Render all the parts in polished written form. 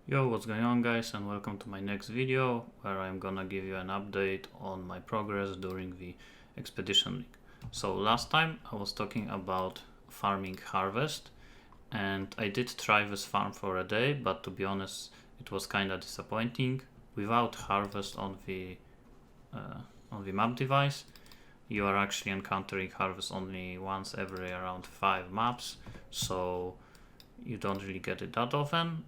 Yo, what's going on guys, and welcome to my next video where I'm gonna give you an update on my progress during the Expedition League. So last time I was talking about farming harvest, and I did try this farm for a day, but to be honest it was kinda disappointing. Without harvest on the map device, you are actually encountering harvest only once every around 5 maps, so you don't really get it that often.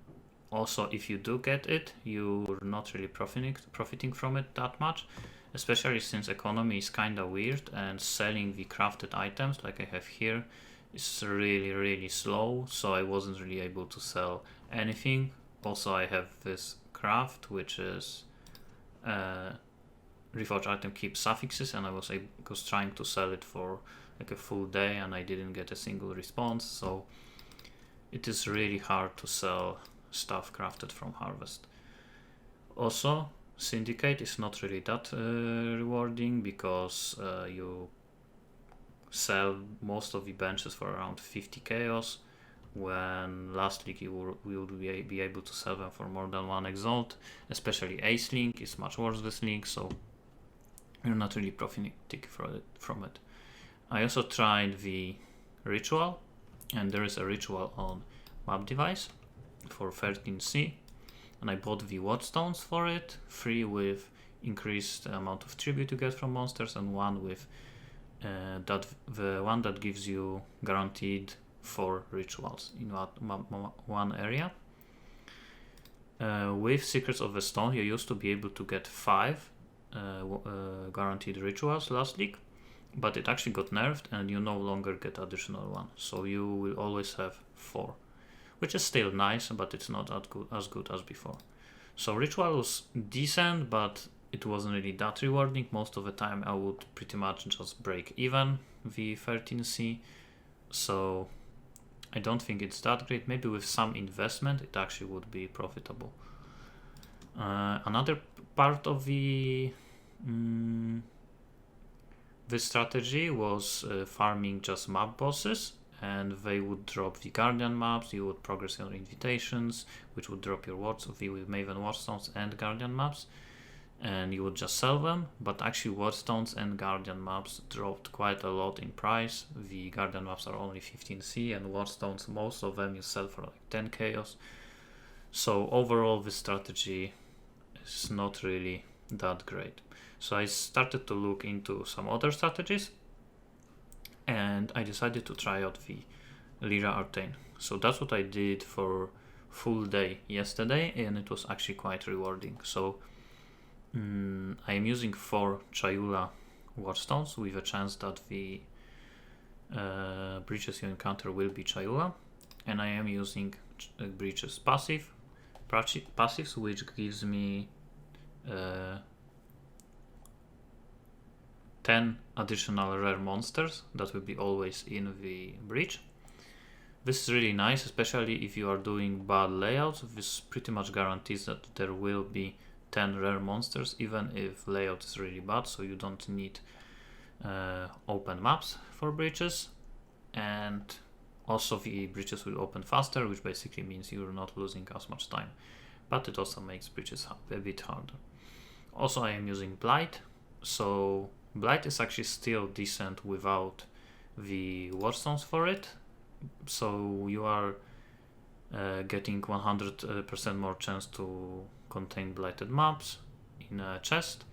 Also, if you do get it, you're not really profiting from it that much, especially since economy is kinda weird and selling the crafted items like I have here is really slow, so I wasn't really able to sell anything. Also, I have this craft which is reforged item keep suffixes, and I was trying to sell it for like a full day and I didn't get a single response, so it is really hard to sell stuff crafted from harvest. Also, syndicate is not really that rewarding because you sell most of the benches for around 50 chaos, when last league you will be able to sell them for more than 1 exalt. Especially ace link is much worse this link, so you're not really profiting from it. I also tried the ritual, and there is a ritual on map device for 13C, and I bought the watchstones for it, 3 with increased amount of tribute you get from monsters, and 1 with the one that gives you guaranteed 4 rituals in one area. With Secrets of the Stone you used to be able to get 5 guaranteed rituals last league, but it actually got nerfed and you no longer get additional 1, so you will always have 4, which is still nice, but it's not as good as before. So ritual was decent, but it wasn't really that rewarding. Most of the time I would pretty much just break even the 13C, so I don't think it's that great. Maybe with some investment it actually would be profitable. Another part of this strategy was farming just map bosses, and they would drop the Guardian maps, you would progress your invitations, which would drop your wards of the Maven Wardstones and Guardian maps, and you would just sell them. But actually Wardstones and Guardian maps dropped quite a lot in price. The Guardian maps are only 15C, and Wardstones, most of them you sell for like 10 chaos. So overall this strategy is not really that great. So I started to look into some other strategies, and I decided to try out the Lira Arthain. So that's what I did for full day yesterday, and it was actually quite rewarding. So I am using 4 Chayula Watchstones with a chance that the breaches you encounter will be Chayula, and I am using breaches passives, which gives me 10 additional rare monsters that will be always in the breach. This is really nice, especially if you are doing bad layouts. This pretty much guarantees that there will be 10 rare monsters even if layout is really bad, so you don't need open maps for breaches. And also the breaches will open faster, which basically means you're not losing as much time, but it also makes breaches a bit harder. Also I am using Blight, so Blight is actually still decent without the Wardstones for it. So you are getting 100% more chance to contain blighted maps in a chest,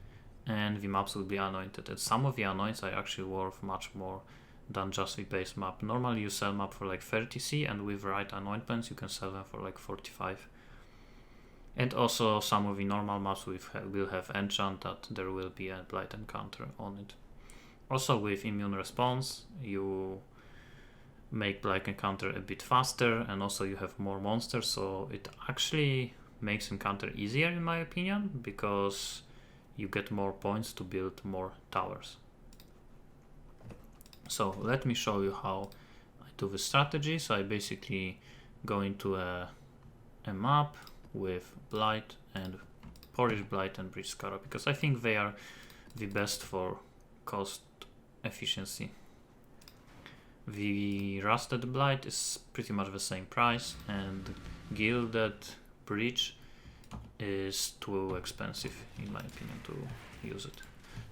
and the maps will be anointed. And some of the anoints are actually worth much more than just the base map. Normally you sell map for like 30C, and with right anointments you can sell them for like 45. And also some of the normal maps will have enchant that there will be a blight encounter on it. Also with immune response you make blight encounter a bit faster, and also you have more monsters, so it actually makes encounter easier in my opinion, because you get more points to build more towers. So let me show you how I do the strategy. So I basically go into a map with Blight and Polish Blight and Breach Scarab, because I think they are the best for cost efficiency. The Rusted Blight is pretty much the same price, and Gilded breach is too expensive in my opinion to use it.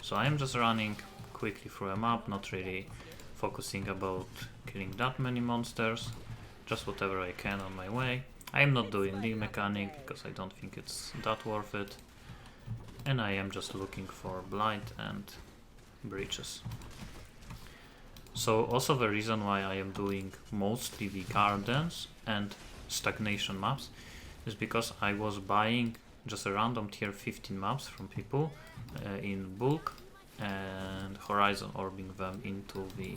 So I am just running quickly through a map, not really focusing about killing that many monsters, just whatever I can on my way. I am not doing league mechanic because I don't think it's that worth it, and I am just looking for blight and breaches. So also the reason why I am doing mostly the gardens and stagnation maps is because I was buying just a random tier 15 maps from people in bulk and horizon orbing them into the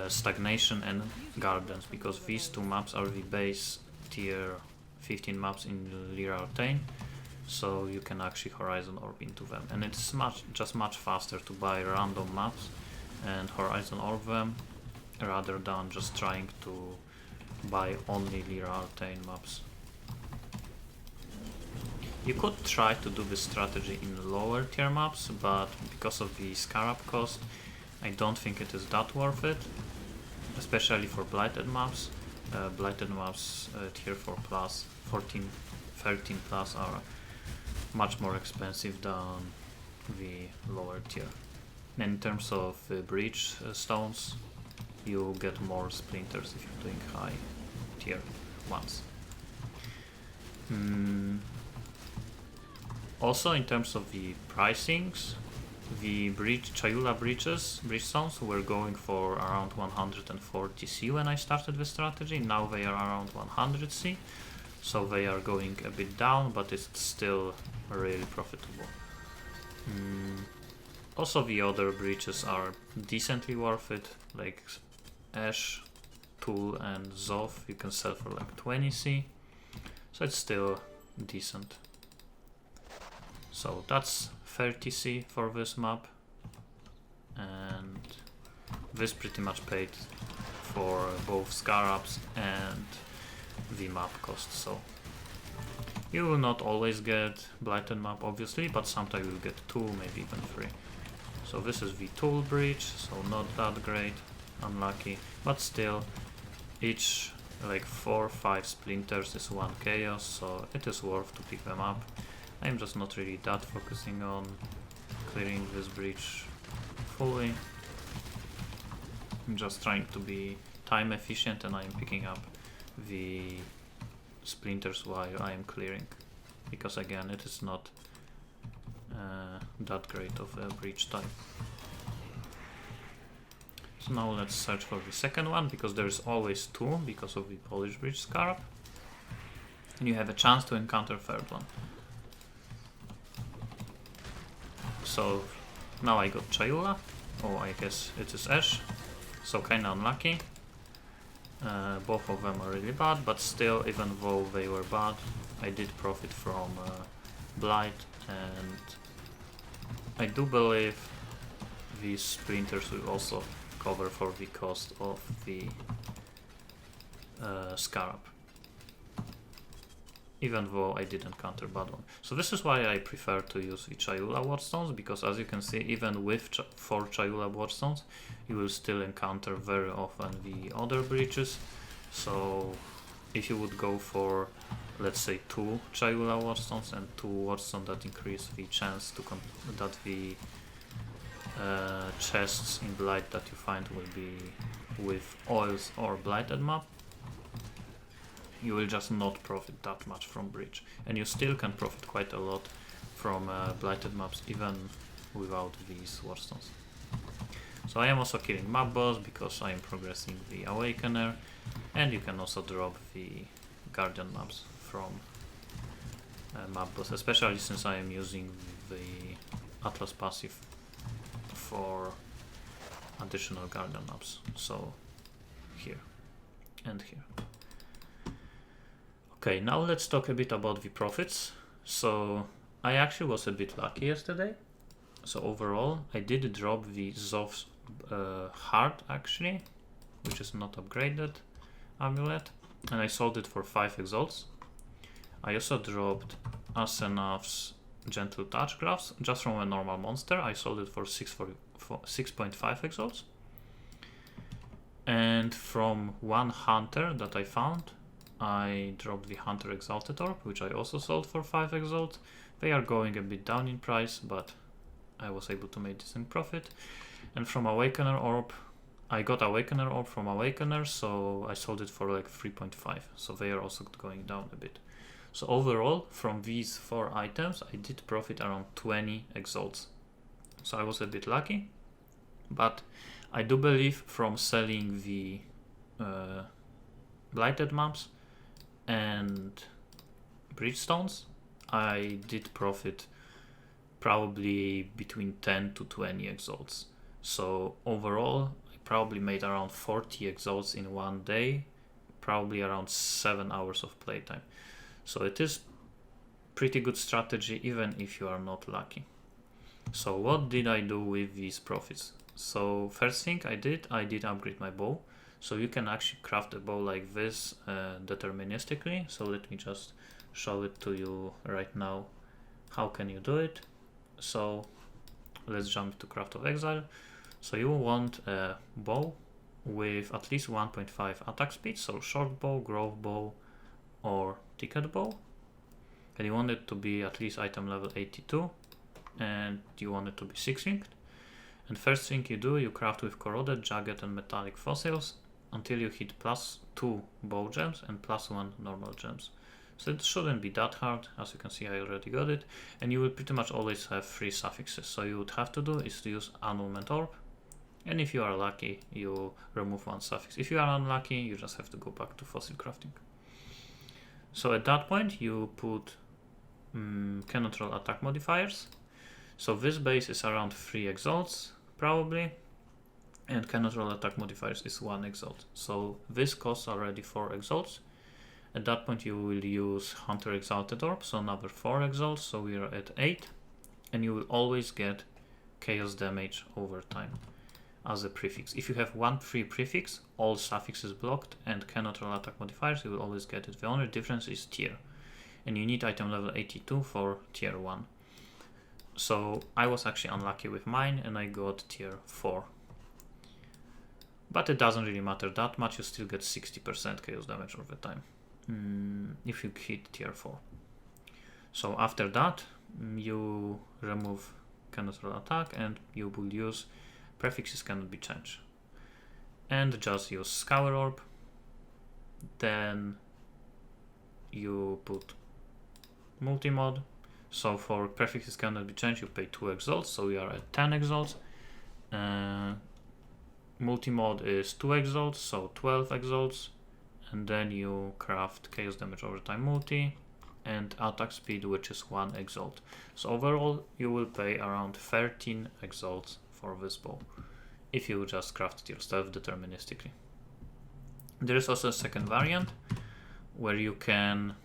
stagnation and gardens, because these two maps are the base tier 15 maps in Lira Arthain, so you can actually horizon orb into them, and it's much faster to buy random maps and horizon orb them rather than just trying to buy only Lira Arthain maps. You could try to do this strategy in lower tier maps, but because of the scarab cost, I don't think it is that worth it, especially for blighted maps. Blighted maps tier 4 plus, 14, 13 plus are much more expensive than the lower tier. And in terms of breach stones, you get more splinters if you're doing high tier ones. Also, in terms of the pricings, the Chayula breach stones were going for around 140 C when I started the strategy. Now they are around 100 C, so they are going a bit down, but it's still really profitable. Also, the other breaches are decently worth it, like Ash, Tool and Zov you can sell for like 20 C, so it's still decent. So that's 30 C for this map, and this pretty much paid for both scarabs and the map cost. So you will not always get blighted map obviously, but sometimes you'll get 2, maybe even 3. So this is the tool breach, so not that great, unlucky, but still each like 4 or 5 splinters is 1 chaos, so it is worth to pick them up. I'm just not really that focusing on clearing this breach fully. I'm just trying to be time efficient, and I'm picking up the splinters while I am clearing, because again it is not that great of a breach type. So now let's search for the second one, because there's always 2 because of the Polish breach scarab, and you have a chance to encounter third one. So now I got Chayula, oh I guess it is Ash, so kinda unlucky. Both of them are really bad, but still, even though they were bad, I did profit from Blight, and I do believe these splinters will also cover for the cost of the scarab, even though I didn't counter bad one. So this is why I prefer to use the Chayula Watchstones, because as you can see, even with 4 Chayula Watchstones, you will still encounter very often the other breaches. So if you would go for, let's say, 2 Chayula Watchstones and 2 Watchstones that increase the chance to that the chests in Blight that you find will be with oils or blighted map, you will just not profit that much from breach, and you still can profit quite a lot from blighted maps even without these Watchstones. So I am also killing map boss because I am progressing the Awakener, and you can also drop the Guardian maps from map boss, especially since I am using the Atlas passive for additional Guardian maps. So here and here. Okay, now let's talk a bit about the profits. So I actually was a bit lucky yesterday. So overall, I did drop the Zov's heart actually, which is not upgraded amulet, and I sold it for 5 exalts. I also dropped Asenav's Gentle Touch gloves just from a normal monster. I sold it for 6.5 exalts. And from one hunter that I found, I dropped the Hunter Exalted Orb, which I also sold for 5 Exalt. They are going a bit down in price, but I was able to make decent profit. And from Awakener Orb, I got Awakener Orb from Awakener, so I sold it for like 3.5. So they are also going down a bit. So overall, from these 4 items, I did profit around 20 Exalts. So I was a bit lucky, but I do believe from selling the Blighted maps and Bridgestones, I did profit probably between 10 to 20 Exalts. So overall, I probably made around 40 Exalts in one day, probably around 7 hours of playtime. So it is pretty good strategy even if you are not lucky. So what did I do with these profits? So first thing I did upgrade my bow. So you can actually craft a bow like this deterministically. So let me just show it to you right now. How can you do it? So let's jump to Craft of Exile. So you want a bow with at least 1.5 attack speed. So short bow, grove bow, or ticket bow. And you want it to be at least item level 82. And you want it to be 6-linked. And first thing you do, you craft with corroded, jagged, and metallic fossils until you hit +2 bow gems and +1 normal gems. So it shouldn't be that hard. As you can see, I already got it. And you will pretty much always have 3 suffixes. So you would have to do is to use Annulment Orb. And if you are lucky, you remove 1 suffix. If you are unlucky, you just have to go back to fossil crafting. So at that point, you put cannot roll attack modifiers. So this base is around 3 Exalts, probably. And cannot roll attack modifiers is 1 Exalt. So this costs already 4 Exalts. At that point you will use Hunter Exalted Orb, so another 4 Exalts, so we are at 8. And you will always get chaos damage over time as a prefix. If you have 1 free prefix, all suffixes blocked, and cannot roll attack modifiers, you will always get it. The only difference is tier. And you need item level 82 for tier 1. So I was actually unlucky with mine and I got tier 4. But it doesn't really matter that much, you still get 60% chaos damage over time if you hit tier 4. So after that, you remove cannot roll attack and you will use prefixes cannot be changed. And just use Scour Orb. Then you put multi-mod. So for prefixes cannot be changed, you pay 2 Exalts, so we are at 10 Exalts. Multi-mod is 2 Exalts, so 12 Exalts. And then you craft chaos damage over time multi and attack speed, which is 1 Exalt. So overall, you will pay around 13 Exalts for this bow, if you just craft it yourself deterministically. There is also a second variant, where you can,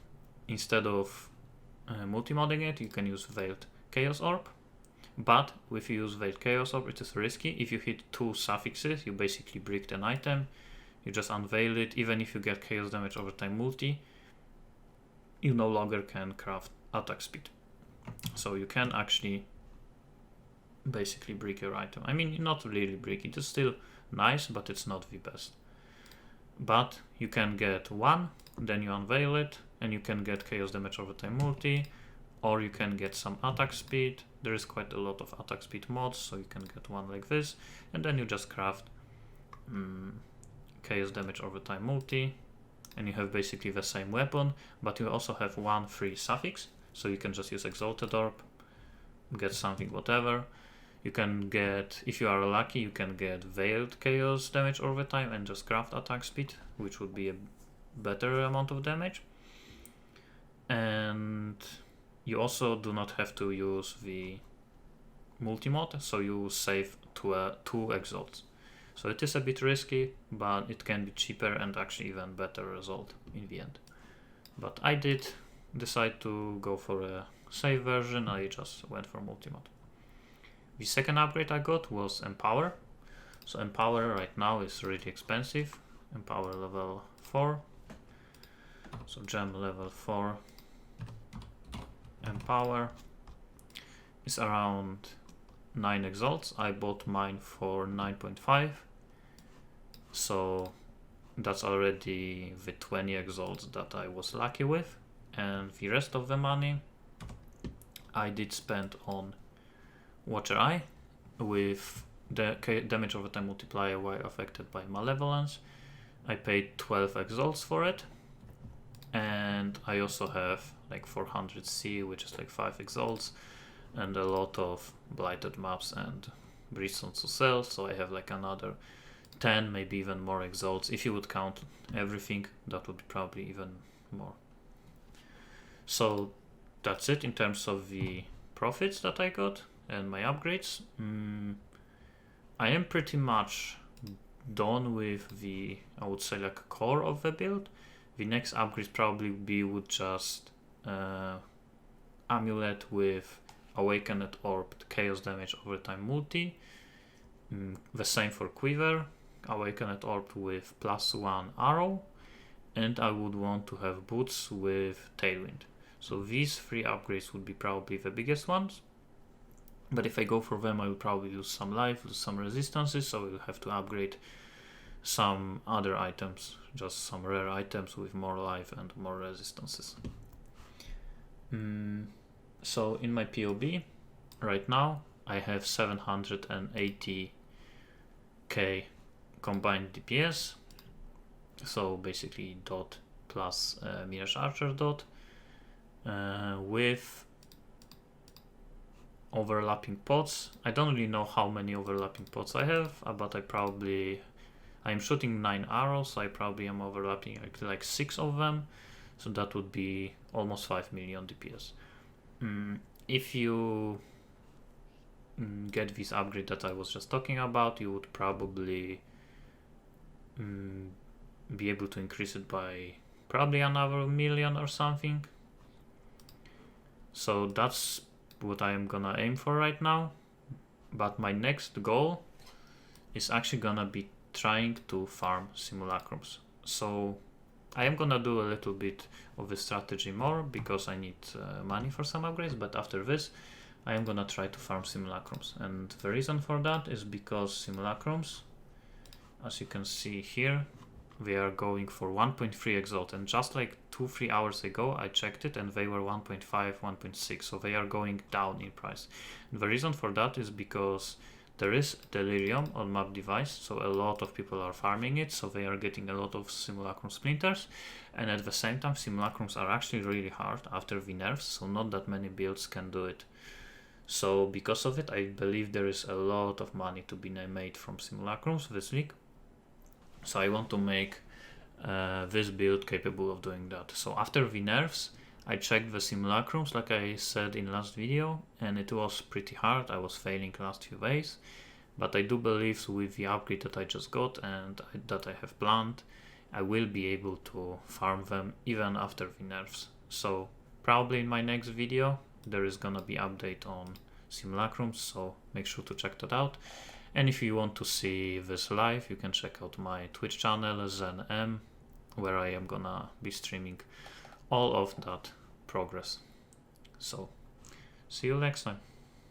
instead of multi-modding it, you can use Veiled Chaos Orb. But if you use Veiled Chaos Orb, it is risky. If you hit 2 suffixes, you basically bricked an item. You just unveil it. Even if you get chaos damage over time multi, you no longer can craft attack speed. So you can actually basically brick your item. I mean, not really brick. It is still nice, but it's not the best. But you can get 1, then you unveil it, and you can get chaos damage over time multi, or you can get some attack speed. There is quite a lot of attack speed mods, so you can get 1 like this, and then you just craft chaos damage over time multi, and you have basically the same weapon, but you also have 1 free suffix, so you can just use Exalted Orb, get something whatever. You can get, if you are lucky, you can get Veiled Chaos damage over time and just craft attack speed, which would be a better amount of damage. And you also do not have to use the multi-mod, so you save to 2 Exalts. So it is a bit risky, but it can be cheaper and actually even better result in the end. But I did decide to go for a safe version. I just went for multi-mod. The second upgrade I got was Empower. So Empower right now is really expensive. Empower level 4. So gem level 4. Empower is around 9 Exalts. I bought mine for 9.5. So that's already the 20 exalts that I was lucky with, and the rest of the money I did spend on Watcher Eye with the damage over time multiplier while affected by malevolence. I paid 12 exalts for it, and I also have like 400C, which is like 5 exalts, and a lot of blighted maps and brimstones to sell, so I have like another 10, maybe even more exalts. If you would count everything, that would be probably even more. So that's it in terms of the profits that I got and my upgrades. I am pretty much done with the, I would say, like core of the build. The next upgrade probably would just amulet with awakened orb, chaos damage over time multi. The same for quiver, awakened orb with +1 arrow, and I would want to have boots with tailwind. So these 3 upgrades would be probably the biggest ones. But if I go for them, I will probably lose some life, lose some resistances, so I will have to upgrade some other items, just some rare items with more life and more resistances. So in my PoB, right now, I have 780k combined DPS, so basically dot plus Mirage Archer dot, with overlapping pots. I don't really know how many overlapping pots I have, but I'm shooting 9 arrows, so I probably am overlapping like 6 of them, so that would be almost 5 million DPS. If you get this upgrade that I was just talking about, you would probably be able to increase it by probably another million or something. So that's what I am gonna aim for right now. But my next goal is actually gonna be trying to farm simulacrums. So I am gonna do a little bit of the strategy more because I need money for some upgrades, but after this I am gonna try to farm simulacrums, and the reason for that is because simulacrums, as you can see here, they are going for 1.3 exalt, and just like 2-3 hours ago I checked it and they were 1.5, 1.6, so they are going down in price. And the reason for that is because there is delirium on map device, so a lot of people are farming it, so they are getting a lot of simulacrum splinters, and at the same time simulacrums are actually really hard after the nerfs, so not that many builds can do it. So because of it, I believe there is a lot of money to be made from simulacrums this week. So I want to make this build capable of doing that. So after the nerfs, I checked the simulacrums like I said in last video, and it was pretty hard. I was failing last few days, but I do believe with the upgrade that I just got and that I have planned, I will be able to farm them even after the nerfs. So probably in my next video there is gonna be update on simulacrums, so make sure to check that out. And if you want to see this live, you can check out my Twitch channel ZenM, where I am gonna be streaming all of that progress. So see you next time.